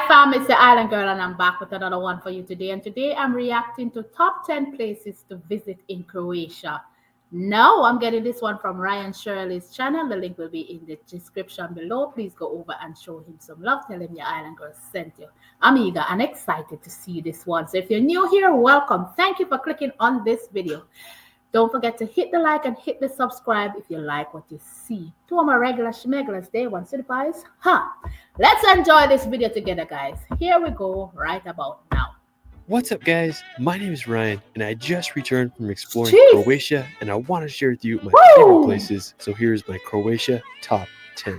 Fam, it's the Island Girl, and I'm back with another one for you today. And today I'm reacting to top 10 places to visit in Croatia. Now I'm getting this one from Ryan Shirley's channel. The link will be in the description below. Please go over and show him some love. Tell him your Island Girl sent you. I'm eager and excited to see this one. So if you're new here, welcome. Thank you for clicking on this video. Don't forget to hit the like and hit the subscribe if you like what you see. To all my regular schmeglers, day one certifies. Let's enjoy this video together, guys. Here we go right about now. What's up, guys? My name is Ryan, and I just returned from exploring Jeez. Croatia, and I want to share with you my Woo! favorite places. So here's my Croatia top 10.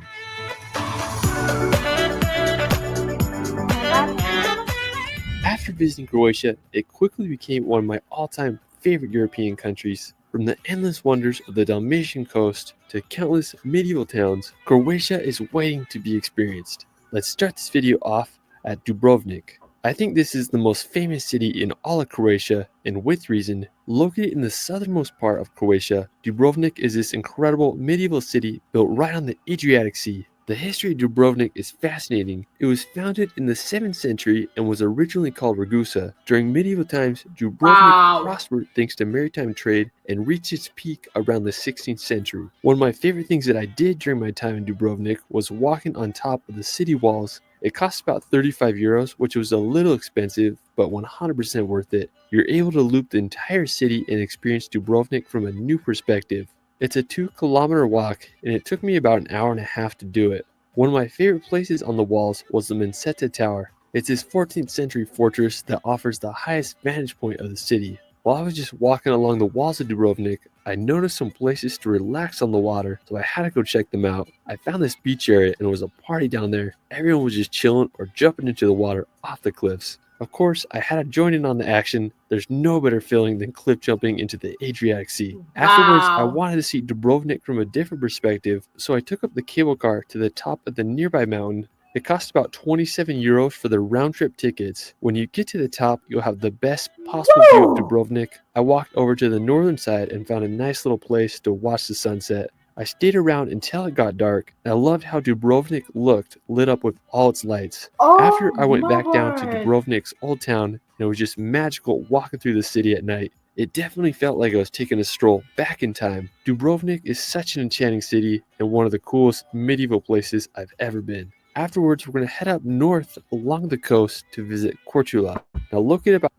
After visiting Croatia, it quickly became one of my all-time favorite European countries. From the endless wonders of the Dalmatian coast to countless medieval towns, Croatia is waiting to be experienced. Let's start this video off at Dubrovnik. I think this is the most famous city in all of Croatia, and with reason. Located in the southernmost part of Croatia, Dubrovnik is this incredible medieval city built right on the Adriatic Sea. The history of Dubrovnik is fascinating. It was founded in the 7th century and was originally called Ragusa. During medieval times, Dubrovnik prospered thanks to maritime trade and reached its peak around the 16th century. One of my favorite things that I did during my time in Dubrovnik was walking on top of the city walls. It cost about 35 euros, which was a little expensive, but 100% worth it. You're able to loop the entire city and experience Dubrovnik from a new perspective. It's a 2-kilometer walk, and it took me about an hour and a half to do it. One of my favorite places on the walls was the Menseta Tower. It's this 14th century fortress that offers the highest vantage point of the city. While I was just walking along the walls of Dubrovnik, I noticed some places to relax on the water, so I had to go check them out. I found this beach area and it was a party down there. Everyone was just chilling or jumping into the water off the cliffs. Of course, I had to join in on the action. There's no better feeling than cliff jumping into the Adriatic Sea. Afterwards, I wanted to see Dubrovnik from a different perspective, so I took up the cable car to the top of the nearby mountain. It cost about 27 euros for the round-trip tickets. When you get to the top, you'll have the best possible view of Dubrovnik. I walked over to the northern side and found a nice little place to watch the sunset. I stayed around until it got dark, and I loved how Dubrovnik looked lit up with all its lights. After I went back down to Dubrovnik's old town, and it was just magical walking through the city at night. It definitely felt like I was taking a stroll back in time. Dubrovnik is such an enchanting city and one of the coolest medieval places I've ever been. Afterwards, we're going to head up north along the coast to visit Korčula. Now located about...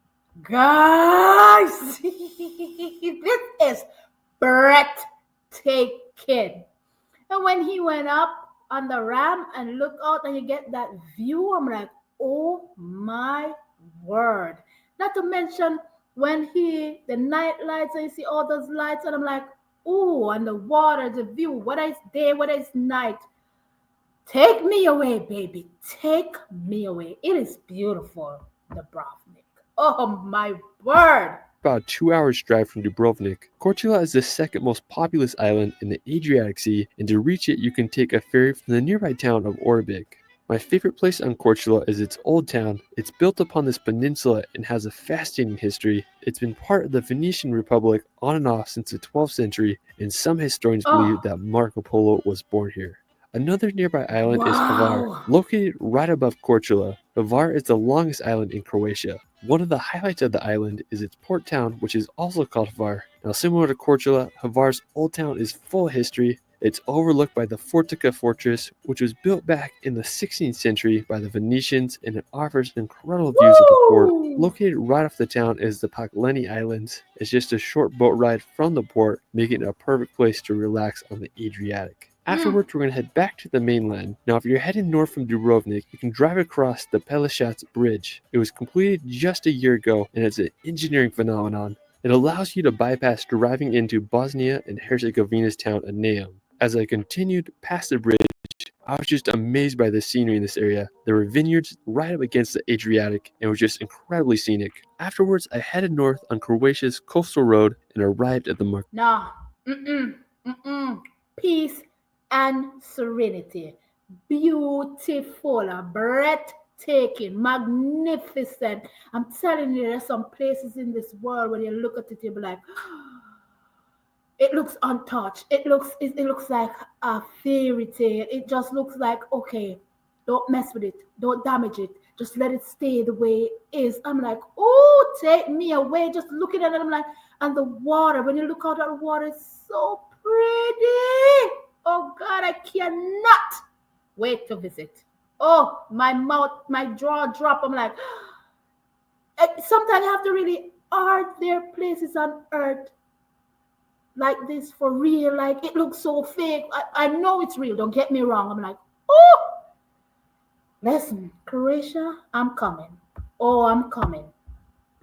Guys, this is breathtaking. And when he went up on the ramp and looked out and you get that view, I'm like, oh my word. Not to mention when the night lights and you see all those lights and I'm like, oh, and the water, the view, whether it's day, whether it's night. Take me away, baby. Take me away. It is beautiful, Dubrovnik. Oh my word. About a 2 hours drive from Dubrovnik. Korčula is the second most populous island in the Adriatic Sea, and to reach it you can take a ferry from the nearby town of Orebic. My favorite place on Korčula is its old town. It's built upon this peninsula and has a fascinating history. It's been part of the Venetian Republic on and off since the 12th century, and some historians believe that Marco Polo was born here. Another nearby island is Hvar, located right above Korčula. Hvar is the longest island in Croatia. One of the highlights of the island is its port town, which is also called Hvar. Now, similar to Korčula, Hvar's old town is full of history. It's overlooked by the Fortica fortress, which was built back in the 16th century by the Venetians, and it offers incredible views of the port. Located right off the town is the Pakleni Islands. It's just a short boat ride from the port, making it a perfect place to relax on the Adriatic. Afterwards, we're going to head back to the mainland. Now, if you're heading north from Dubrovnik, you can drive across the Pelješac Bridge. It was completed just a year ago, and it's an engineering phenomenon. It allows you to bypass driving into Bosnia and Herzegovina's town of Neum. As I continued past the bridge, I was just amazed by the scenery in this area. There were vineyards right up against the Adriatic, and it was just incredibly scenic. Afterwards, I headed north on Croatia's coastal road and arrived at the market. Peace and serenity. Beautiful, breathtaking, magnificent. I'm telling you, there's some places in this world when you look at it, you'll be like, it looks untouched. It looks like a fairy tale. It just looks like, okay, Don't mess with it. Don't damage it. Just let it stay the way it is. I'm like, oh, take me away. Just looking at it, I'm like, and the water, when you look out at the water, it's so pretty. Oh God, I cannot wait to visit. Oh, my mouth, my jaw drop. I'm like, sometimes you have to really, are there places on earth like this for real? Like it looks so fake. I know it's real. Don't get me wrong. I'm like, oh, listen, Croatia, I'm coming. Oh, I'm coming.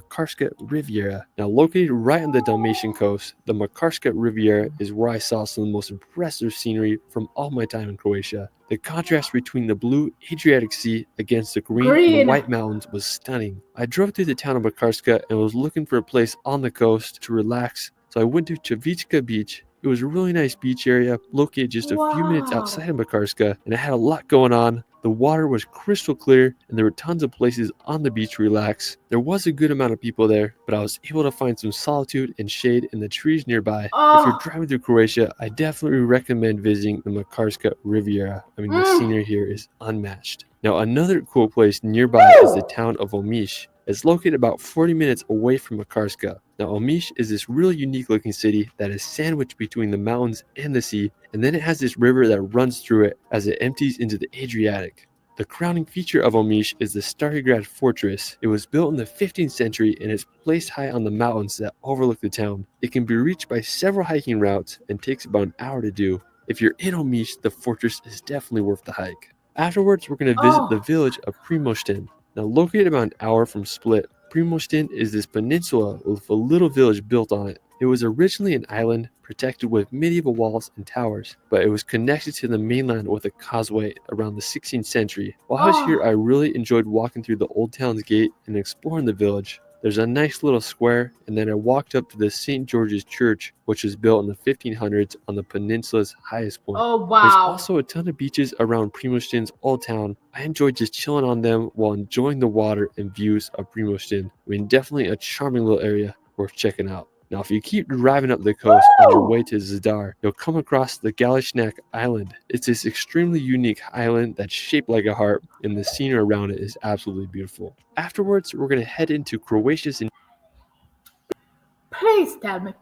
Makarska Riviera. Now, located right on the Dalmatian coast, the Makarska Riviera is where I saw some of the most impressive scenery from all my time in Croatia. The contrast between the blue Adriatic Sea against the green and Green. white mountains was stunning. I drove through the town of Makarska and was looking for a place on the coast to relax, so I went to Chavicka Beach. It was a really nice beach area located just a few minutes outside Wow. of Makarska, and it had a lot going on. The water was crystal clear, and there were tons of places on the beach to relax. There was a good amount of people there, but I was able to find some solitude and shade in the trees nearby. If you're Oh. driving through Croatia, I definitely recommend visiting the Makarska Riviera. I mean, the Mm. scenery here is unmatched. Now, another cool place nearby is the town of Omiš. It's located about 40 minutes away from Makarska. Now, Omiš is this really unique looking city that is sandwiched between the mountains and the sea, and then it has this river that runs through it as it empties into the Adriatic. The crowning feature of Omiš is the Starigrad Fortress. It was built in the 15th century and is placed high on the mountains that overlook the town. It can be reached by several hiking routes and takes about an hour to do. If you're in Omiš, the fortress is definitely worth the hike. Afterwards, we're going to visit the Oh. village of Primošten. Now, located about an hour from Split, Primošten is this peninsula with a little village built on it. It was originally an island protected with medieval walls and towers, but it was connected to the mainland with a causeway around the 16th century. While I was here, Oh. I really enjoyed walking through the old town's gate and exploring the village. There's a nice little square, and then I walked up to the St. George's Church, which was built in the 1500s on the peninsula's highest point. Oh, There's wow. also a ton of beaches around Primošten's old town. I enjoyed just chilling on them while enjoying the water and views of Primošten. I mean, definitely a charming little area worth checking out. Now, if you keep driving up the coast on your Woo! way to Zadar, you'll come across the Galishnak Island. It's this extremely unique island that's shaped like a heart, and the scenery around it is absolutely beautiful. Afterwards, we're going to head into Croatia's. Please tell me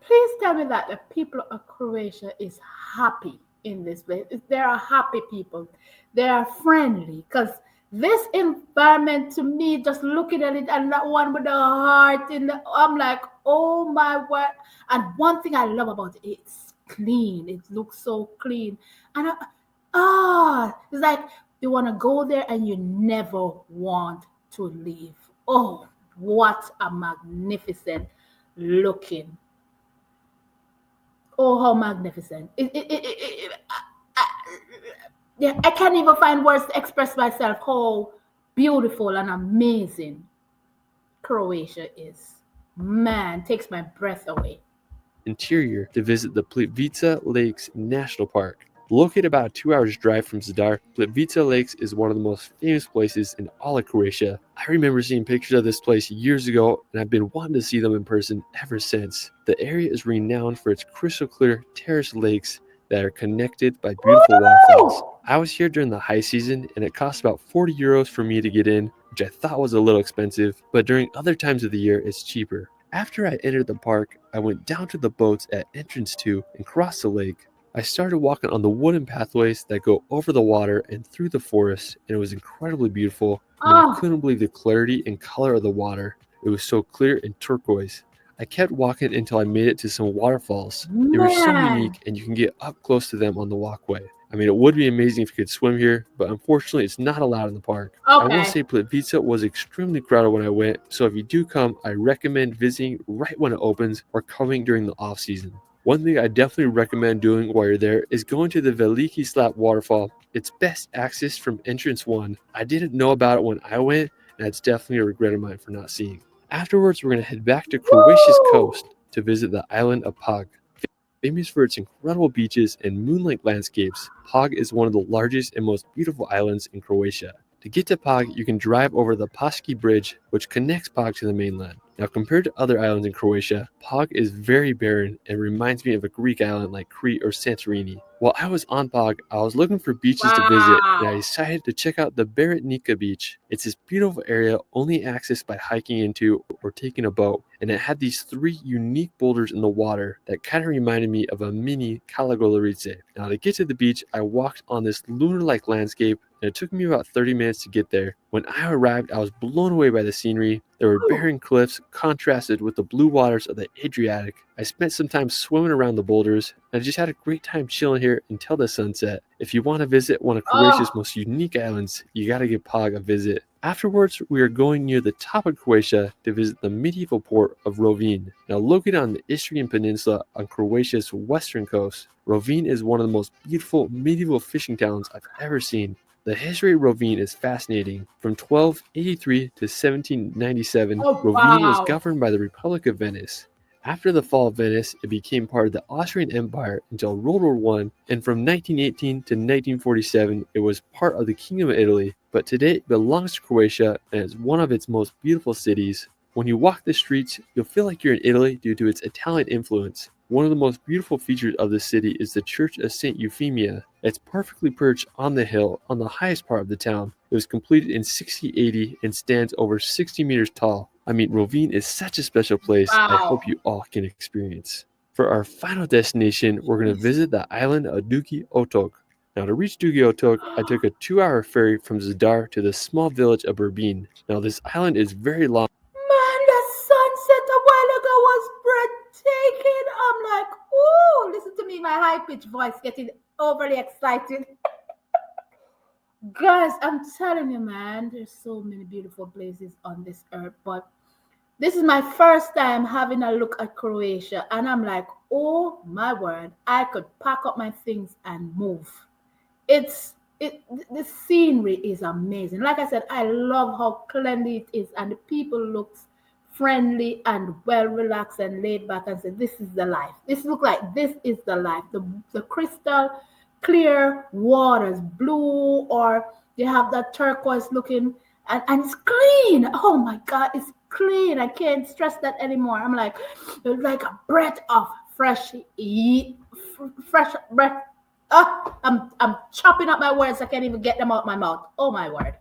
that the people of Croatia is happy in this place. They are happy people. They are friendly. Because this environment to me, just looking at it and that one with the heart in the, I'm like, oh my word. And one thing I love about it, it's clean. It looks so clean. And it's like you want to go there and you never want to leave. Oh, what a magnificent looking. Oh, how magnificent. Yeah, I can't even find words to express myself how beautiful and amazing Croatia is. Man, takes my breath away. Interior to visit the Plitvice Lakes National Park. Located about a 2 hours drive from Zadar, Plitvice Lakes is one of the most famous places in all of Croatia. I remember seeing pictures of this place years ago, and I've been wanting to see them in person ever since. The area is renowned for its crystal clear terraced lakes that are connected by beautiful waterfalls. Woo! I was here during the high season, and it cost about 40 euros for me to get in, which I thought was a little expensive, but during other times of the year, it's cheaper. After I entered the park, I went down to the boats at entrance 2 and crossed the lake. I started walking on the wooden pathways that go over the water and through the forest, and it was incredibly beautiful. I mean, I Oh, couldn't believe the clarity and color of the water. It was so clear and turquoise. I kept walking until I made it to some waterfalls. They were so man. unique, and you can get up close to them on the walkway. I mean, it would be amazing if you could swim here, but unfortunately, it's not allowed in the park. I will Okay. say Plitvice was extremely crowded when I went, so if you do come, I recommend visiting right when it opens or coming during the off season. One thing I definitely recommend doing while you're there is going to the Veliki Slap waterfall. It's best access from entrance 1. I didn't know about it when I went, and it's definitely a regret of mine for not seeing. Afterwards, we're going to head back to Croatia's Woo! coast to visit the island of Pag. Famous for its incredible beaches and moonlight landscapes, Pag is one of the largest and most beautiful islands in Croatia. To get to Pag, you can drive over the Paski Bridge, which connects Pag to the mainland. Now, compared to other islands in Croatia, Pag is very barren and reminds me of a Greek island like Crete or Santorini. While I was on Pag, I was looking for beaches to visit, and I Wow. decided to check out the Beretnica beach. It's this beautiful area only accessed by hiking into or taking a boat, and it had these three unique boulders in the water that kind of reminded me of a mini Kalagolarice. Now, to get to the beach, I walked on this lunar-like landscape, and it took me about 30 minutes to get there. When I arrived, I was blown away by the scenery. There were barren cliffs contrasted with the blue waters of the Adriatic. I spent some time swimming around the boulders, and I just had a great time chilling here until the sunset. If you want to visit one of Croatia's Oh, most unique islands, you gotta give Pag a visit. Afterwards, we are going near the top of Croatia to visit the medieval port of Rovinj. Now, located on the Istrian Peninsula on Croatia's western coast, Rovinj is one of the most beautiful medieval fishing towns I've ever seen. The history of Rovinj is fascinating. From 1283 to 1797, oh, Rovinj was wow. governed by the Republic of Venice. After the fall of Venice, it became part of the Austrian Empire until World War I, and from 1918 to 1947, it was part of the Kingdom of Italy, but today it belongs to Croatia and is one of its most beautiful cities. When you walk the streets, you'll feel like you're in Italy due to its Italian influence. One of the most beautiful features of the city is the Church of St. Euphemia. It's perfectly perched on the hill on the highest part of the town. It was completed in 1680 and stands over 60 meters tall. I mean, Rovinj is such a special place I hope Wow. you all can experience. For our final destination, we're going to Jeez. visit the island of Dugi Otok. Now, to reach Dugi Otok, I took a 2-hour ferry from Zadar to the small village of Burbin. Now, this island is very long. Man, the sunset a while ago was breathtaking. I'm like, ooh, listen to me, my high pitched voice getting overly excited. Guys, I'm telling you, man, there's so many beautiful places on this earth, but this is my first time having a look at Croatia, and I'm like, oh my word, I could pack up my things and move. It's it the scenery is amazing. Like I said, I love how cleanly it is, and the people looks friendly and well relaxed and laid back and say, this is the life. This look like this is the life. The crystal clear waters, blue, or they have that turquoise looking, and it's clean. Oh my god, it's clean. I can't stress that anymore. I'm like a breath of fresh breath. I'm chopping up my words. I can't even get them out my mouth. Oh my word.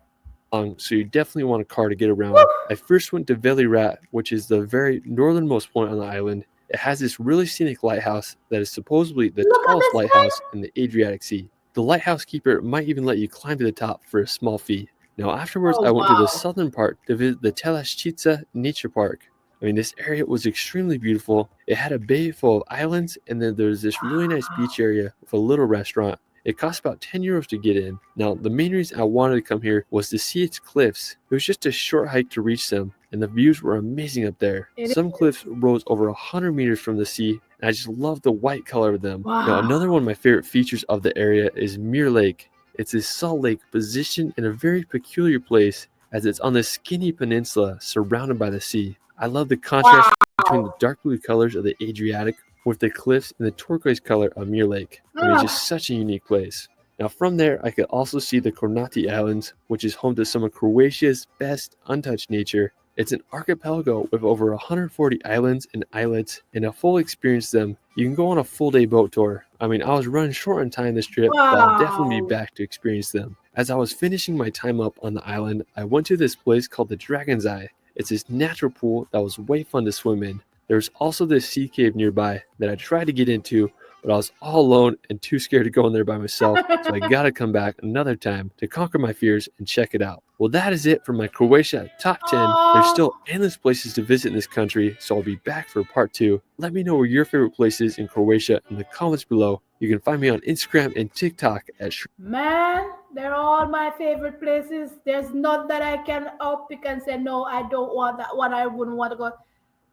So you definitely want a car to get Woo! around. I first went to Veli Rat, which is the very northernmost point on the island. It has this really scenic lighthouse that is supposedly the Look at tallest this one. lighthouse in the Adriatic Sea. The lighthouse keeper might even let you climb to the top for a small fee. Now, afterwards, I Oh went to the wow. southern part to visit the Telashchica Nature Park. I mean, this area was extremely beautiful. It had a bay full of islands, and then there's this really nice beach area with a little restaurant. It cost about 10 euros to get in. Now, the main reason I wanted to come here was to see its cliffs. It was just a short hike to reach them, and the views were amazing up there. It Some is. cliffs rose over 100 meters from the sea, and I just love the white color of them. Now, Wow. another one of my favorite features of the area is Mirror Lake. It's a salt lake positioned in a very peculiar place as it's on this skinny peninsula surrounded by the sea. I love the contrast between the Wow. dark blue colors of the Adriatic with the cliffs and the turquoise color of Mirror Lake. I mean, it's just Ah, such a unique place. Now, from there, I could also see the Kornati Islands, which is home to some of Croatia's best untouched nature. It's an archipelago with over 140 islands and islets, and a full experience them. You can go on a full day boat tour. I mean, I was running short on time this trip, but I'll definitely be wow. back to experience them. As I was finishing my time up on the island, I went to this place called the Dragon's Eye. It's this natural pool that was way fun to swim in. There's also this sea cave nearby that I tried to get into, but I was all alone and too scared to go in there by myself, so I gotta come back another time to conquer my fears and check it out. Well, that is it for my Croatia top 10. There's still Oh, endless places to visit in this country, so I'll be back for part 2. Let me know where your favorite place is in Croatia in the comments below. You can find me on Instagram and TikTok at man, they're all my favorite places. There's none that I can outpick and say, no, I don't want that one. I wouldn't want to go.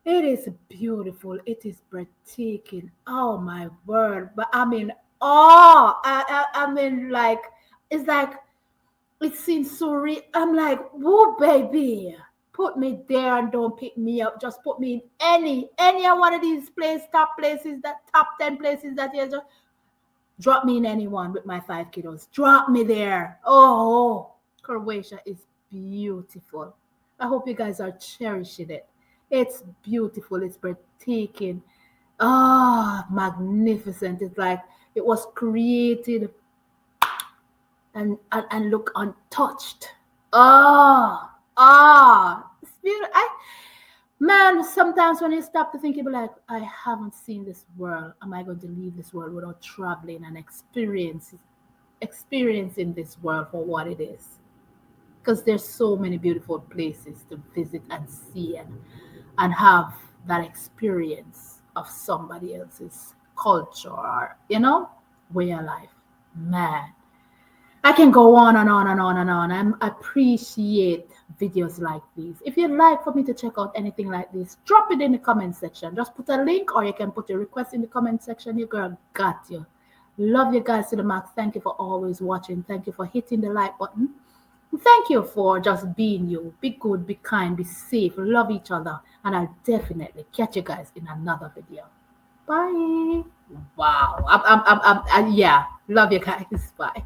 It is beautiful. It is breathtaking. Oh my word. But I mean, oh, I mean, like, it's like, it seems so real. I'm like, whoa, baby. Put me there and don't pick me up. Just put me in any one of these top places, that top 10 places that you just drop me in any one with my 5 kiddos. Drop me there. Oh, Croatia is beautiful. I hope you guys are cherishing it. It's beautiful, it's breathtaking. Ah, magnificent. It's like it was created and look untouched. It's beautiful. Man, sometimes when you stop to think, you be like, I haven't seen this world. Am I going to leave this world without traveling and experiencing this world for what it is? Because there's so many beautiful places to visit and see and have that experience of somebody else's culture or, way of life. Man, I can go on and on and on and on. I appreciate videos like these. If you'd like for me to check out anything like this, drop it in the comment section. Just put a link or you can put a request in the comment section. Your girl got you. Love you guys to the max. Thank you for always watching. Thank you for hitting the like button. Thank you for just being you. Be good, be kind, be safe, love each other. And I'll definitely catch you guys in another video. Bye. Wow. Yeah. Love you guys. Bye.